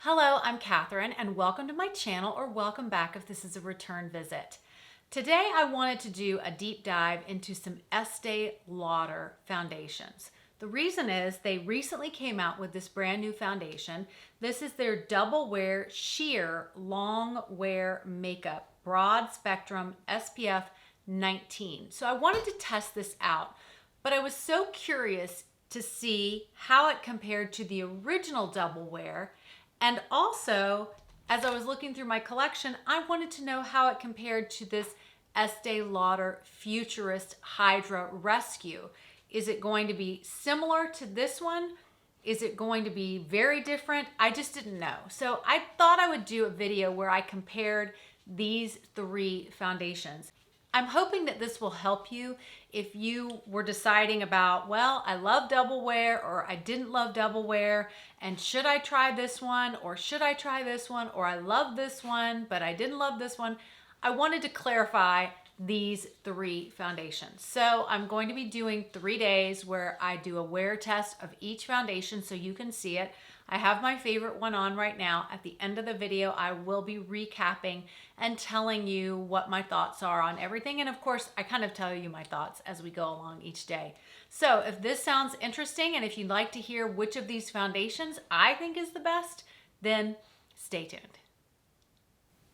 Hello, I'm Catherine and welcome to my channel, or welcome back if this is a return visit. Today I wanted to do a deep dive into some Estee Lauder foundations. The reason is they recently came out with this brand new foundation. This is their Double Wear Sheer Long Wear Makeup Broad Spectrum SPF 19. So I wanted to test this out, but I was so curious to see how it compared to the original Double Wear. And also, as I was looking through my collection, I wanted to know how it compared to this Estee Lauder Futurist Hydra Rescue. Is it going to be similar to this one? Is it going to be very different? I just didn't know. So I thought I would do a video where I compared these three foundations. I'm hoping that this will help you if you were deciding about, well, I love Double Wear or I didn't love Double Wear, and should I try this one or should I try this one, or I love this one but I didn't love this one. I wanted to clarify these three foundations. So I'm going to be doing 3 days where I do a wear test of each foundation so you can see it. I have my favorite one on right now. At the end of the video, I will be recapping and telling you what my thoughts are on everything. And of course, I kind of tell you my thoughts as we go along each day. So if this sounds interesting and if you'd like to hear which of these foundations I think is the best, then stay tuned.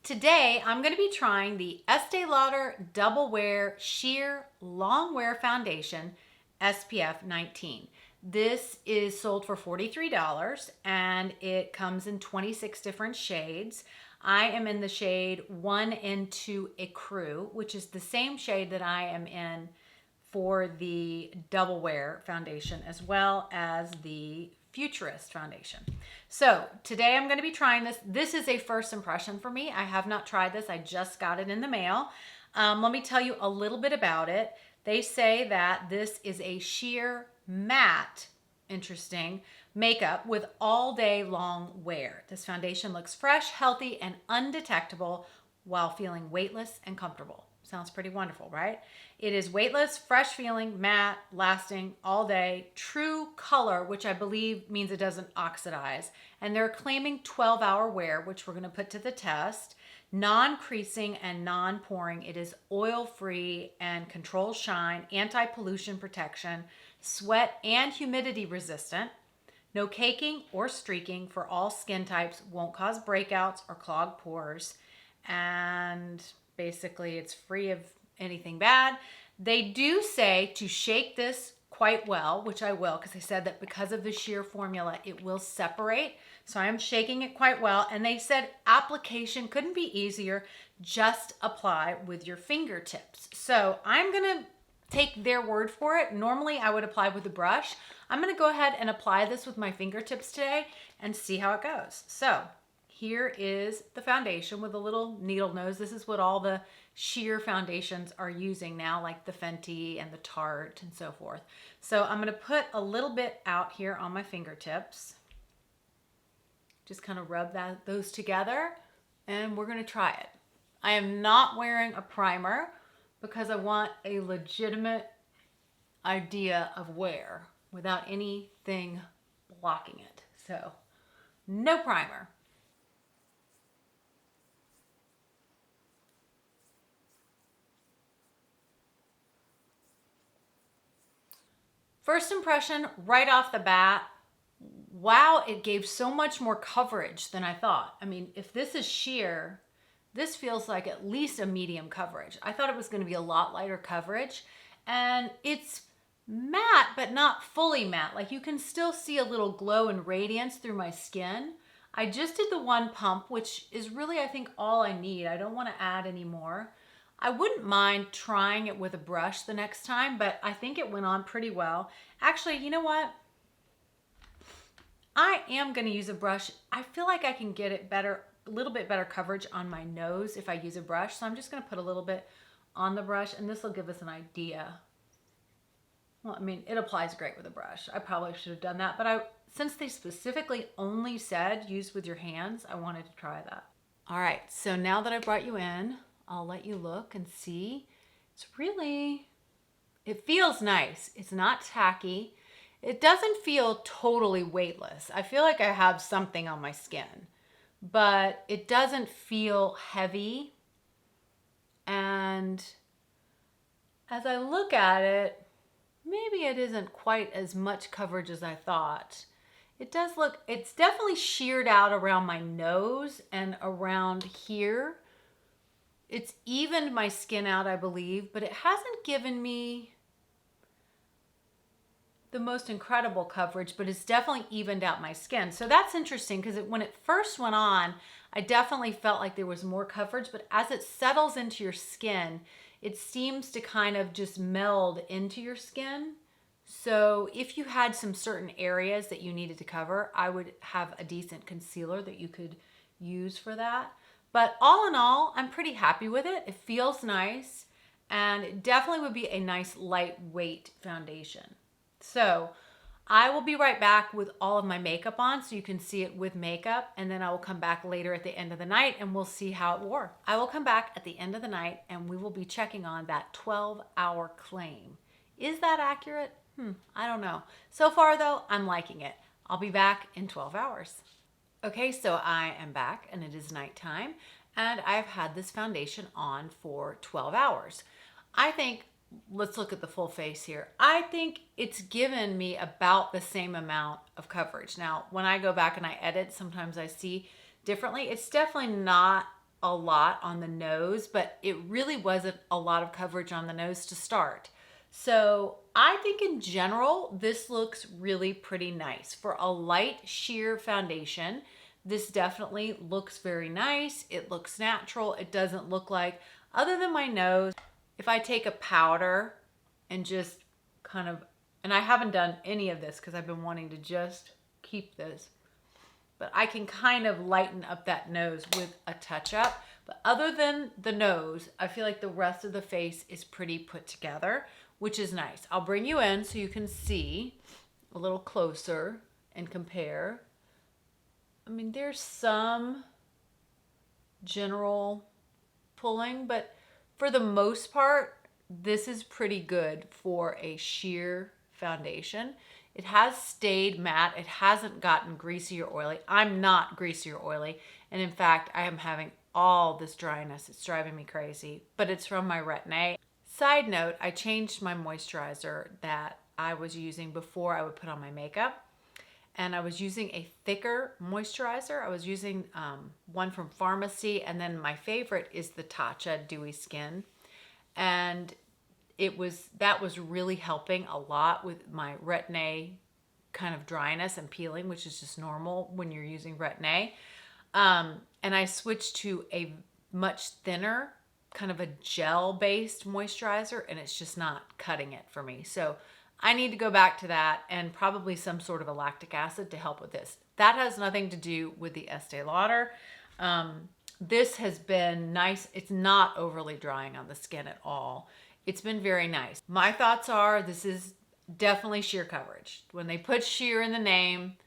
Today, I'm going to be trying the Estee Lauder Double Wear Sheer Long Wear Foundation SPF 19. This is sold for $43 and it comes in 26 different shades. I am in the shade 1 and 2 Ecru, which is the same shade that I am in for the Double Wear foundation, as well as the Futurist foundation. So today I'm going to be trying this. This is a first impression for me. I have not tried this. I just got it in the mail. Let me tell you a little bit about it. They say that this is a sheer matte, interesting, makeup with all day long wear. This foundation looks fresh, healthy, and undetectable while feeling weightless and comfortable. Sounds pretty wonderful, right? It is weightless, fresh feeling, matte, lasting, all day, true color, which I believe means it doesn't oxidize. And they're claiming 12-hour wear, which we're gonna put to the test. Non-creasing and non-poring. It is oil-free and controls shine, anti-pollution protection, sweat and humidity resistant. No caking or streaking for all skin types, won't cause breakouts or clogged pores. And basically it's free of anything bad. They do say to shake this quite well, which I will, because they said that because of the sheer formula, it will separate. So I am shaking it quite well. And they said application couldn't be easier. Just apply with your fingertips. So I'm gonna take their word for it. Normally I would apply with a brush. I'm gonna go ahead and apply this with my fingertips today and see how it goes. So here is the foundation with a little needle nose. This is what all the sheer foundations are using now, like the Fenty and the Tarte and so forth. So I'm gonna put a little bit out here on my fingertips. Just kind of rub those together and we're gonna try it. I am not wearing a primer because I want a legitimate idea of wear without anything blocking it. So no primer. First impression right off the bat, wow, it gave so much more coverage than I thought. I mean, if this is sheer, this feels like at least a medium coverage. I thought it was going to be a lot lighter coverage, and it's matte, but not fully matte. Like you can still see a little glow and radiance through my skin. I just did the one pump, which is really, I think, all I need. I don't want to add any more. I wouldn't mind trying it with a brush the next time, but I think it went on pretty well. Actually, you know what? I am going to use a brush. I feel like I can get it better, a little bit better coverage on my nose if I use a brush. So I'm just going to put a little bit on the brush, and this will give us an idea. Well, I mean, it applies great with a brush. I probably should have done that, but since they specifically only said use with your hands, I wanted to try that. All right, so now that I brought you in, I'll let you look and see. It feels nice. It's not tacky. It doesn't feel totally weightless. I feel like I have something on my skin. but it doesn't feel heavy. And as I look at it, maybe it isn't quite as much coverage as I thought. It does look, it's definitely sheared out around my nose and around here. It's evened my skin out, I believe, but it hasn't given me the most incredible coverage, but it's definitely evened out my skin. So that's interesting because when it first went on, I definitely felt like there was more coverage, but as it settles into your skin, it seems to kind of just meld into your skin. So if you had some certain areas that you needed to cover, I would have a decent concealer that you could use for that. But all in all, I'm pretty happy with it. It feels nice, and it definitely would be a nice lightweight foundation. So I will be right back with all of my makeup on so you can see it with makeup, and then I will come back later at the end of the night and we'll see how it wore. I will come back at the end of the night and we will be checking on that 12-hour claim. Is that accurate? I don't know. So far though, I'm liking it. I'll be back in 12 hours. Okay, so I am back and it is nighttime and I've had this foundation on for 12 hours. I think, let's look at the full face here. I think it's given me about the same amount of coverage. Now, when I go back and I edit, sometimes I see differently. It's definitely not a lot on the nose, but it really wasn't a lot of coverage on the nose to start. So I think in general, this looks really pretty nice. For a light sheer foundation, this definitely looks very nice. It looks natural. It doesn't look like, other than my nose, if I take a powder and just kind of, and I haven't done any of this because I've been wanting to just keep this, but I can kind of lighten up that nose with a touch up. But other than the nose, I feel like the rest of the face is pretty put together, which is nice. I'll bring you in so you can see a little closer and compare. I mean, there's some general pulling, but for the most part, this is pretty good for a sheer foundation. It has stayed matte. It hasn't gotten greasy or oily. I'm not greasy or oily. And in fact, I am having all this dryness. It's driving me crazy, but it's from my Retin-A. Side note, I changed my moisturizer that I was using before I would put on my makeup. And I was using a thicker moisturizer. I was using one from Pharmacy, and then my favorite is the Tatcha Dewy Skin. And that was really helping a lot with my Retin-A kind of dryness and peeling, which is just normal when you're using Retin-A. And I switched to a much thinner, kind of a gel-based moisturizer, and it's just not cutting it for me. So I need to go back to that, and probably some sort of a lactic acid to help with this. That has nothing to do with the Estee Lauder. This has been nice. It's not overly drying on the skin at all. It's been very nice. My thoughts are this is definitely sheer coverage. When they put sheer in the name,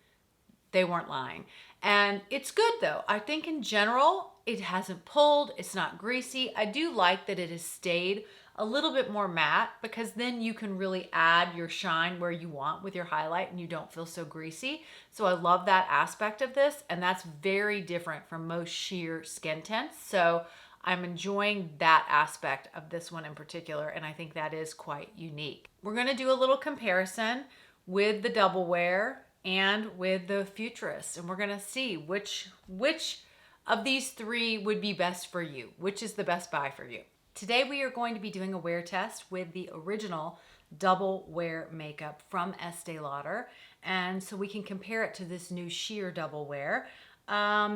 they weren't lying. And it's good though. I think in general, it hasn't pulled. It's not greasy. I do like that it has stayed a little bit more matte, because then you can really add your shine where you want with your highlight and you don't feel so greasy. So I love that aspect of this, and that's very different from most sheer skin tints. So I'm enjoying that aspect of this one in particular, and I think that is quite unique. We're gonna do a little comparison with the Double Wear and with the Futurist, and we're gonna see which of these three would be best for you, which is the best buy for you. Today we are going to be doing a wear test with the original Double Wear makeup from Estee Lauder, and so we can compare it to this new sheer Double Wear.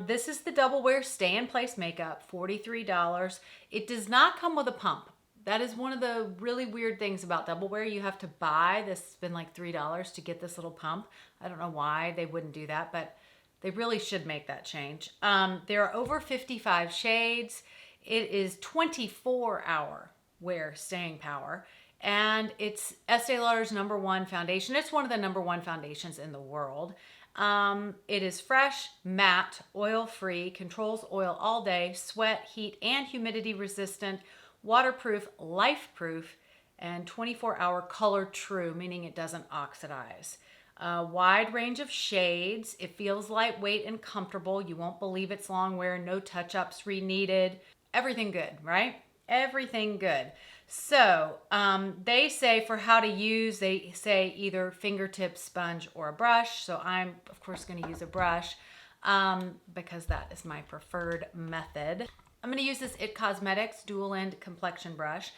This is the Double Wear Stay in Place makeup, $43. It does not come with a pump. That is one of the really weird things about Double Wear. You have to buy this. It's been like $3 to get this little pump. I don't know why they wouldn't do that, but they really should make that change. There are over 55 shades. It is 24-hour wear staying power, and it's Estee Lauder's #1 foundation. It's one of the #1 foundations in the world. It is fresh, matte, oil-free, controls oil all day, sweat, heat, and humidity resistant, waterproof, life-proof, and 24-hour color true, meaning it doesn't oxidize. a wide range of shades. It feels lightweight and comfortable. You won't believe it's long wear, no touch-ups needed. Everything good, right? Everything good. So they say for how to use, they say either fingertip, sponge, or a brush. So I'm, of course, going to use a brush because that is my preferred method. I'm going to use this It Cosmetics Dual End Complexion Brush.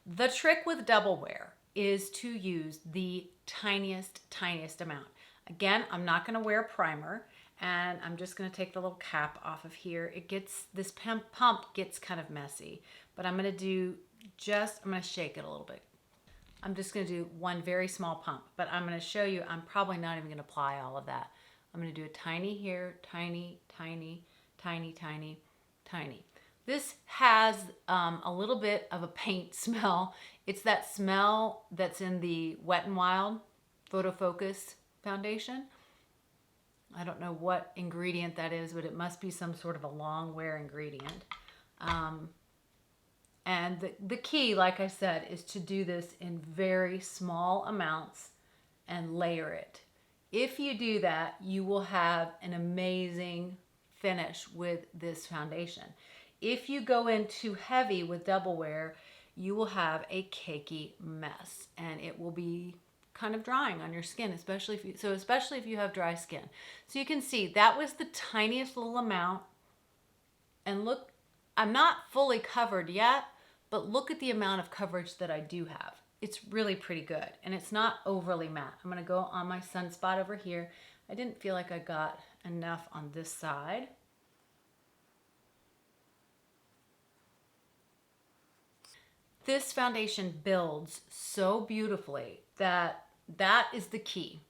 The trick with double wear is to use the tiniest amount. Again, I'm not going to wear primer, and I'm just going to take the little cap off of here. This pump gets kind of messy, but I'm going to shake it a little bit. I'm just going to do one very small pump, but I'm going to show you, I'm probably not even going to apply all of that. I'm going to do a tiny here, tiny. This has a little bit of a paint smell. It's that smell that's in the Wet n Wild Photo Focus foundation. I don't know what ingredient that is, but it must be some sort of a long wear ingredient. And the key, like I said, is to do this in very small amounts and layer it. If you do that, you will have an amazing finish with this foundation. If you go in too heavy with double wear, you will have a cakey mess, and it will be kind of drying on your skin, especially if you have dry skin. So you can see that was the tiniest little amount. And look, I'm not fully covered yet, but look at the amount of coverage that I do have. It's really pretty good, and it's not overly matte. I'm going to go on my sunspot over here. I didn't feel like I got enough on this side. This foundation builds so beautifully that is the key.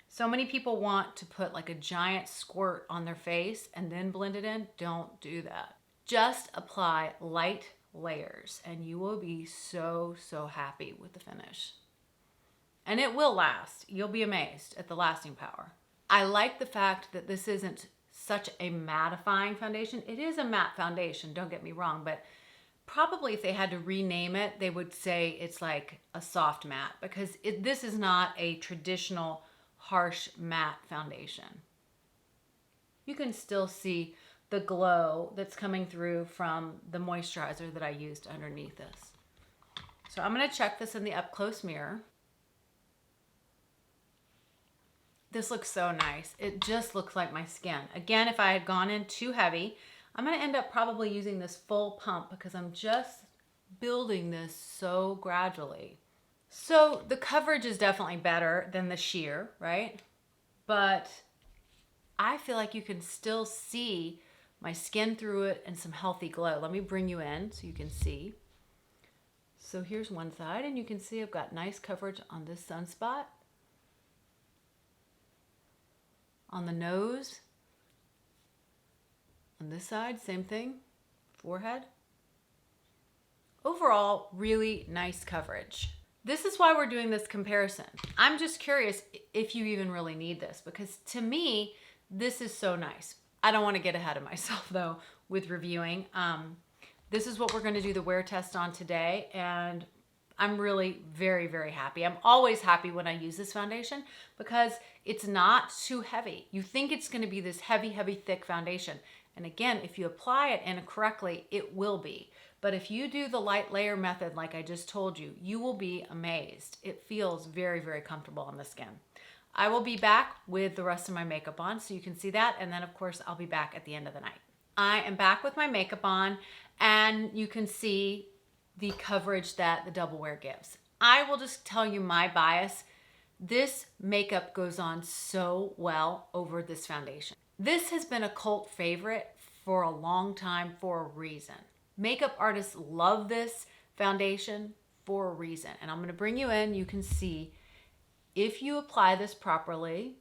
So many people want to put like a giant squirt on their face and then blend it in. Don't do that. Just apply light layers and you will be so happy with the finish. And it will last. You'll be amazed at the lasting power. I like the fact that this isn't such a mattifying foundation. It is a matte foundation, don't get me wrong, but probably if they had to rename it, they would say it's like a soft matte, because this is not a traditional harsh matte foundation. You can still see the glow that's coming through from the moisturizer that I used underneath this. So I'm going to check this in the up close mirror. This looks so nice. It just looks like my skin. Again, if I had gone in too heavy, I'm going to end up probably using this full pump because I'm just building this so gradually. So the coverage is definitely better than the sheer, right? But I feel like you can still see my skin through it and some healthy glow. Let me bring you in so you can see. So here's one side, and you can see I've got nice coverage on this sunspot. On the nose. On this side, same thing. Forehead. Overall, really nice coverage. This is why we're doing this comparison. I'm just curious if you even really need this, because to me, this is so nice. I don't want to get ahead of myself though with reviewing. This is what we're going to do the wear test on today, and I'm really very happy. I'm always happy when I use this foundation because it's not too heavy. You think it's going to be this heavy, thick foundation. And again, if you apply it in correctly, it will be. But if you do the light layer method like I just told you, you will be amazed. It feels very comfortable on the skin. I will be back with the rest of my makeup on so you can see that. And then of course, I'll be back at the end of the night. I am back with my makeup on, and you can see the coverage that the double wear gives. I will just tell you my bias. This makeup goes on so well over this foundation. This has been a cult favorite for a long time for a reason. Makeup artists love this foundation for a reason. And I'm going to bring you in. You can see if you apply this properly,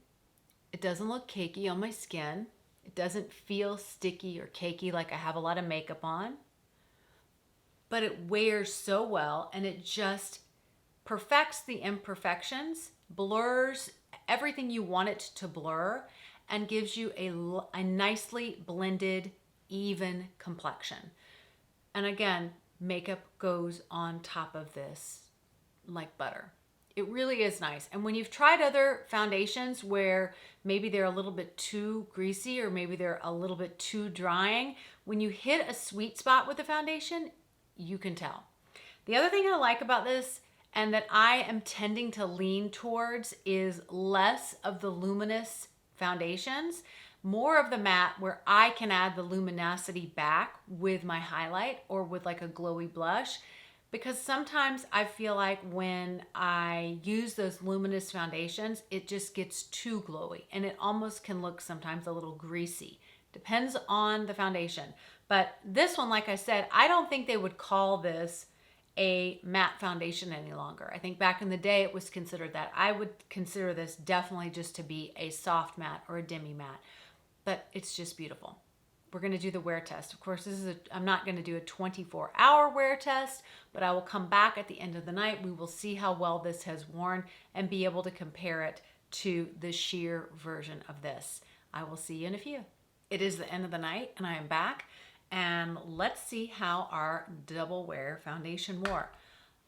it doesn't look cakey on my skin. It doesn't feel sticky or cakey like I have a lot of makeup on. But it wears so well, and it just perfects the imperfections, blurs everything you want it to blur, and gives you a nicely blended, even complexion. And again, makeup goes on top of this like butter. It really is nice. And when you've tried other foundations where maybe they're a little bit too greasy or maybe they're a little bit too drying, when you hit a sweet spot with the foundation, you can tell. The other thing I like about this and that I am tending to lean towards is less of the luminous foundations, more of the matte where I can add the luminosity back with my highlight or with like a glowy blush. Because sometimes I feel like when I use those luminous foundations, it just gets too glowy and it almost can look sometimes a little greasy. Depends on the foundation. But this one, like I said, I don't think they would call this a matte foundation any longer. I think back in the day it was considered that. I would consider this definitely just to be a soft matte or a demi matte. But it's just beautiful. We're going to do the wear test. Of course, I'm not going to do a 24-hour wear test, but I will come back at the end of the night. We will see how well this has worn and be able to compare it to the sheer version of this. I will see you in a few. It is the end of the night and I am back, and let's see how our double wear foundation wore.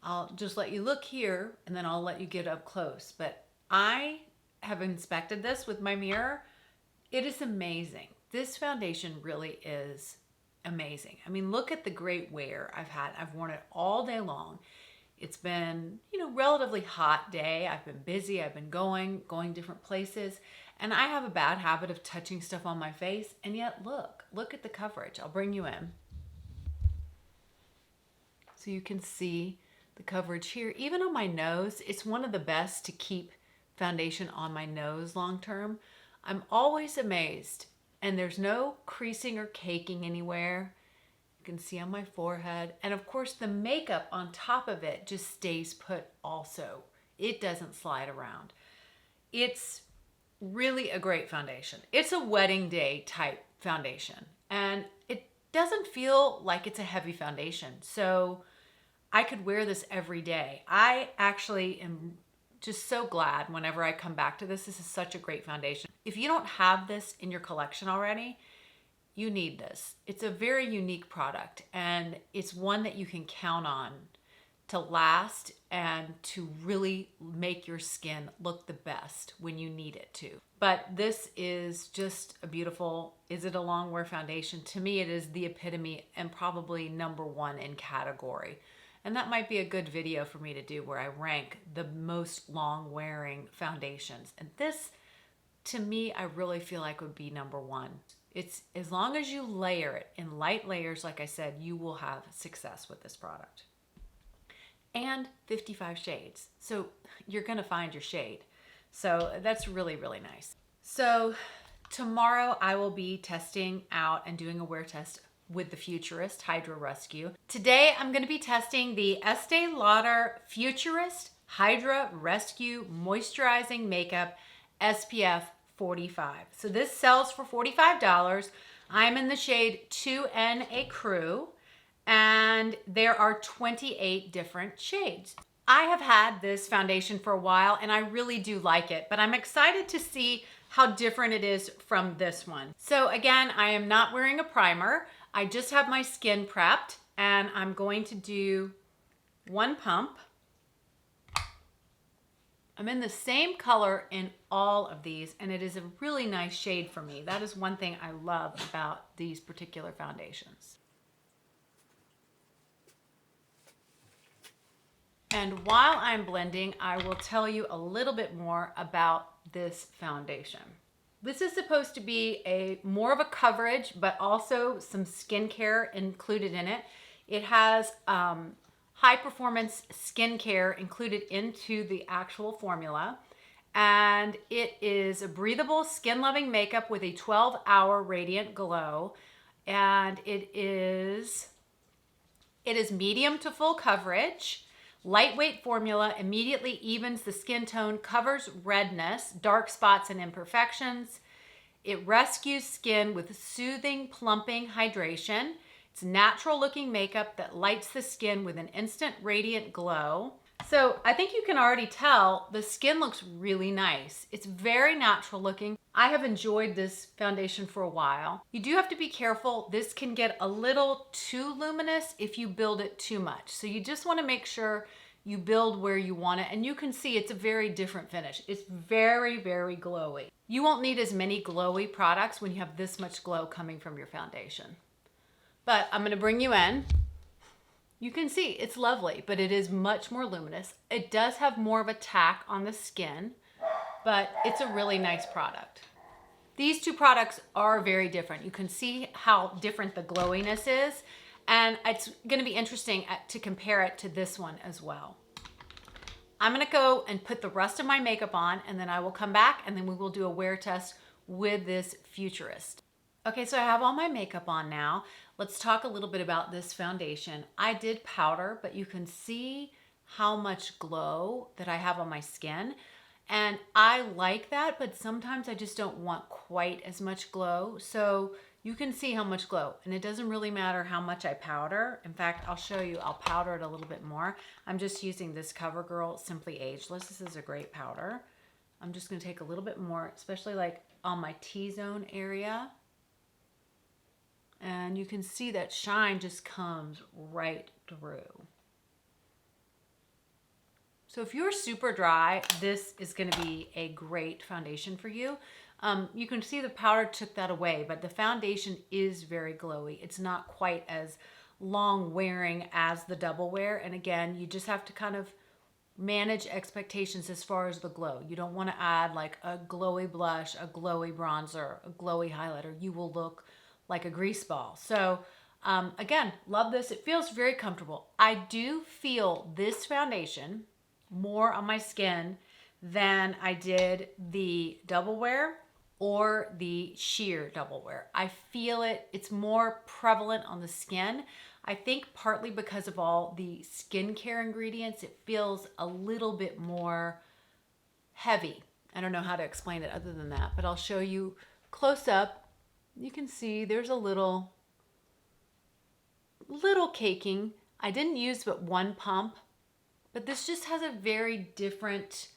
I'll just let you look here and then I'll let you get up close. But I have inspected this with my mirror. It is amazing. This foundation really is amazing. I mean, look at the great wear I've had. I've worn it all day long. It's been, relatively hot day. I've been busy. I've been going different places. And I have a bad habit of touching stuff on my face. And yet, look at the coverage. I'll bring you in so you can see the coverage here. Even on my nose, it's one of the best to keep foundation on my nose long term. I'm always amazed. And there's no creasing or caking anywhere. You can see on my forehead. And of course the makeup on top of it just stays put also. It doesn't slide around. It's really a great foundation. It's a wedding day type foundation. And it doesn't feel like it's a heavy foundation. So I could wear this every day. I actually am just so glad whenever I come back to this. This is such a great foundation. If you don't have this in your collection already, you need this. It's a very unique product and it's one that you can count on to last and to really make your skin look the best when you need it to. But this is just a beautiful, is it a long wear foundation? To me, it is the epitome and probably #1 in category. And that might be a good video for me to do where I rank the most long wearing foundations. And this, to me, I really feel like would be #1. It's as long as you layer it in light layers, like I said, you will have success with this product. And 55 shades. So you're gonna find your shade. So that's really, really nice. So tomorrow I will be testing out and doing a wear test with the Futurist Hydra Rescue. Today I'm going to be testing the Estee Lauder Futurist Hydra Rescue Moisturizing Makeup SPF 45. So this sells for $45. I'm in the shade 2N A Crew and there are 28 different shades. I have had this foundation for a while and I really do like it, but I'm excited to see how different it is from this one. So again, I am not wearing a primer. I just have my skin prepped and I'm going to do one pump. I'm in the same color in all of these and it is a really nice shade for me. That is one thing I love about these particular foundations. And while I'm blending, I will tell you a little bit more about this foundation. This is supposed to be more of a coverage, but also some skincare included in it. It has high performance skincare included into the actual formula. And it is a breathable, skin loving makeup with a 12-hour radiant glow. And it is medium to full coverage. Lightweight formula immediately evens the skin tone, covers redness, dark spots, and imperfections. It rescues skin with soothing, plumping hydration. It's natural looking makeup that lights the skin with an instant radiant glow. So I think you can already tell the skin looks really nice. It's very natural looking. I have enjoyed this foundation for a while. You do have to be careful. This can get a little too luminous if you build it too much. So you just want to make sure you build where you want it, and you can see it's a very different finish. It's very, very glowy. You won't need as many glowy products when you have this much glow coming from your foundation. But I'm gonna bring you in. You can see it's lovely, but it is much more luminous. It does have more of a tack on the skin, but it's a really nice product. These two products are very different. You can see how different the glowiness is, and it's gonna be interesting to compare it to this one as well. I'm gonna go and put the rest of my makeup on, and then I will come back and then we will do a wear test with this Futurist. Okay, so I have all my makeup on now. Let's talk a little bit about this foundation. I did powder, but you can see how much glow that I have on my skin. And I like that, but sometimes I just don't want quite as much glow. So you can see how much glow, and it doesn't really matter how much I powder. In fact, I'll show you, I'll powder it a little bit more. I'm just using this CoverGirl Simply Ageless. This is a great powder. I'm just gonna take a little bit more, especially like on my T-zone area. And you can see that shine just comes right through. So if you're super dry, this is going to be a great foundation for you. You can see the powder took that away, but the foundation is very glowy. It's not quite as long wearing as the double wear. And again, you just have to kind of manage expectations as far as the glow. You don't want to add like a glowy blush, a glowy bronzer, a glowy highlighter. You will look like a grease ball. So again, love this. It feels very comfortable. I do feel this foundation more on my skin than I did the double wear or the sheer double wear. I feel it, it's more prevalent on the skin. I think partly because of all the skincare ingredients, it feels a little bit more heavy. I don't know how to explain it other than that, but I'll show you close up. You can see there's a little caking. I didn't use but one pump, but this just has a very different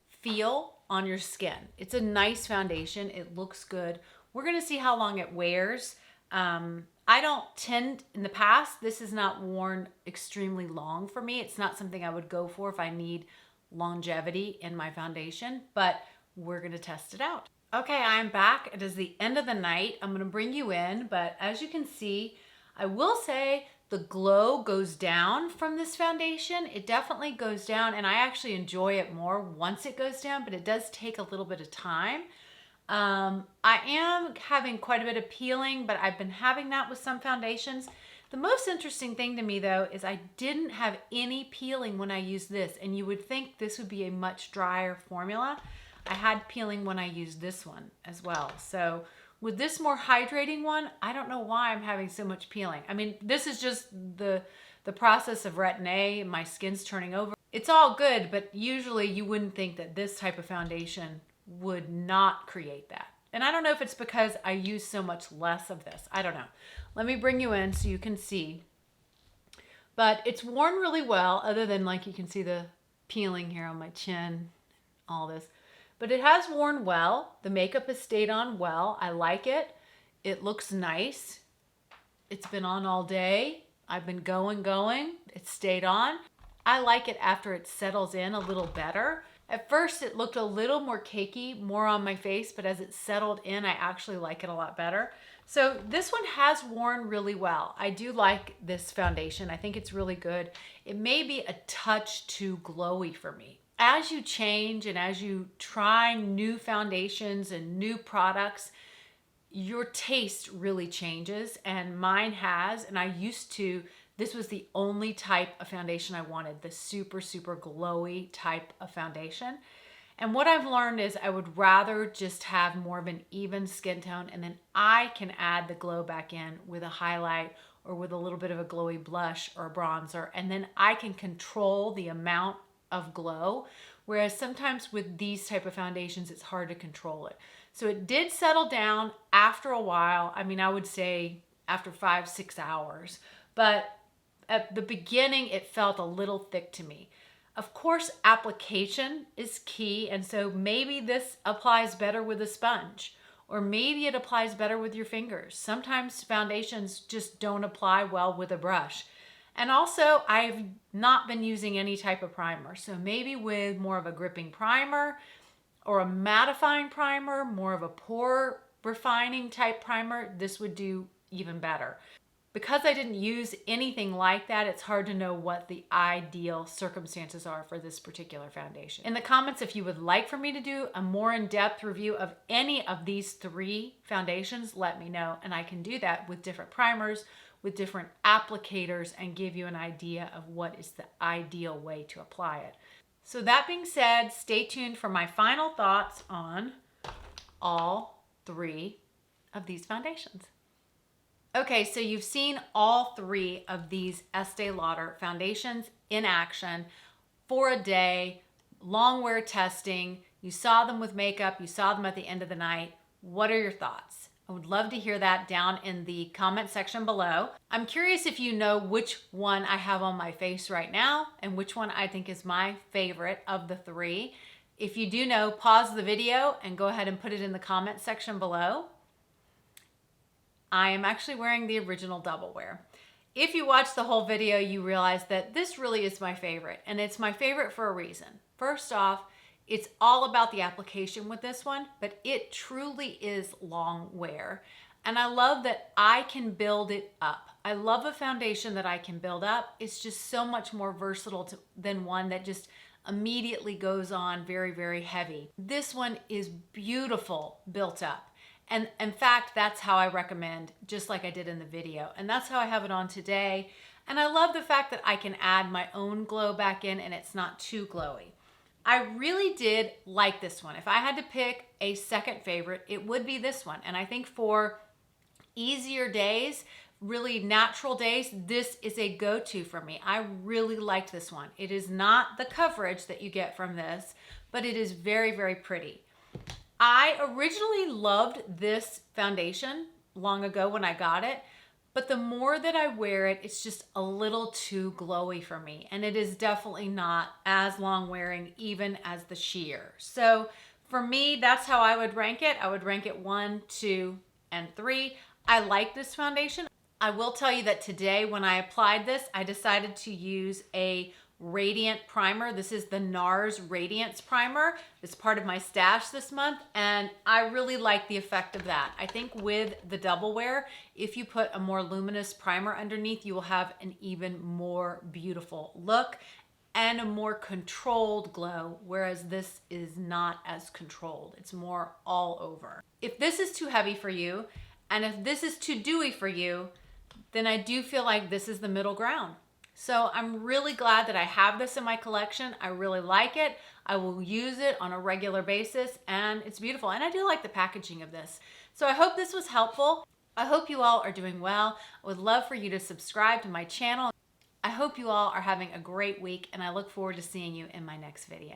feel on your skin. It's a nice foundation. It looks good. We're gonna see how long it wears. I don't tend, in the past, this is not worn extremely long for me. It's not something I would go for if I need longevity in my foundation, but we're gonna test it out. Okay, I'm back. It is the end of the night. I'm gonna bring you in, but as you can see, I will say the glow goes down from this foundation. It definitely goes down, and I actually enjoy it more once it goes down, but it does take a little bit of time. I am having quite a bit of peeling, but I've been having that with some foundations. The most interesting thing to me though is I didn't have any peeling when I used this, and you would think this would be a much drier formula. I had peeling when I used this one as well. So with this more hydrating one, I don't know why I'm having so much peeling. I mean, this is just the process of retin-A, my skin's turning over. It's all good, but usually you wouldn't think that this type of foundation would not create that. And I don't know if it's because I use so much less of this. I don't know. Let me bring you in so you can see. But it's worn really well, other than like you can see the peeling here on my chin, all this. But it has worn well. The makeup has stayed on well. I like it. It looks nice. It's been on all day. I've been going. It stayed on. I like it after it settles in a little better. At first it looked a little more cakey, more on my face, but as it settled in, I actually like it a lot better. So this one has worn really well. I do like this foundation. I think it's really good. It may be a touch too glowy for me. As you change and as you try new foundations and new products, your taste really changes, and mine has. And I used to, this was the only type of foundation I wanted, the super glowy type of foundation. And what I've learned is I would rather just have more of an even skin tone, and then I can add the glow back in with a highlight or with a little bit of a glowy blush or a bronzer, and then I can control the amount of glow. Whereas sometimes with these type of foundations, it's hard to control it. So it did settle down after a while. I mean, I would say after 5-6 hours, but at the beginning, it felt a little thick to me. Of course, application is key. And so maybe this applies better with a sponge, or maybe it applies better with your fingers. Sometimes foundations just don't apply well with a brush. And also, I've not been using any type of primer. So maybe with more of a gripping primer or a mattifying primer, more of a pore refining type primer, this would do even better. Because I didn't use anything like that, it's hard to know what the ideal circumstances are for this particular foundation. In the comments, if you would like for me to do a more in-depth review of any of these 3 foundations, let me know, and I can do that with different primers, with different applicators, and give you an idea of what is the ideal way to apply it. So that being said, stay tuned for my final thoughts on all 3 of these foundations. Okay, so you've seen all 3 of these Estee Lauder foundations in action for a day, long wear testing. You saw them with makeup, you saw them at the end of the night. What are your thoughts? I would love to hear that down in the comment section below. I'm curious if you know which one I have on my face right now and which one I think is my favorite of the 3. If you do know, pause the video and go ahead and put it in the comment section below. I am actually wearing the original double wear. If you watch the whole video, you realize that this really is my favorite, and it's my favorite for a reason. First off, it's all about the application with this one, but it truly is long wear. And I love that I can build it up. I love a foundation that I can build up. It's just so much more versatile than one that just immediately goes on very, very heavy. This one is beautiful built up. And in fact, that's how I recommend, just like I did in the video. And that's how I have it on today. And I love the fact that I can add my own glow back in and it's not too glowy. I really did like this one. If I had to pick a second favorite, it would be this one. And I think for easier days, really natural days, this is a go-to for me. I really liked this one. It is not the coverage that you get from this, but it is very, very pretty. I originally loved this foundation long ago when I got it, but the more that I wear it, it's just a little too glowy for me. And it is definitely not as long wearing even as the sheer. So for me, that's how I would rank it. I would rank it 1, 2, and 3. I like this foundation. I will tell you that today when I applied this, I decided to use a Radiant primer. This is the NARS Radiance primer. It's part of my stash this month, and I really like the effect of that. I think with the double wear, if you put a more luminous primer underneath, you will have an even more beautiful look and a more controlled glow, whereas this is not as controlled. It's more all over. If this is too heavy for you, and if this is too dewy for you, then I do feel like this is the middle ground. So I'm really glad that I have this in my collection. I really like it. I will use it on a regular basis, and it's beautiful. And I do like the packaging of this. So I hope this was helpful. I hope you all are doing well. I would love for you to subscribe to my channel. I hope you all are having a great week, and I look forward to seeing you in my next video.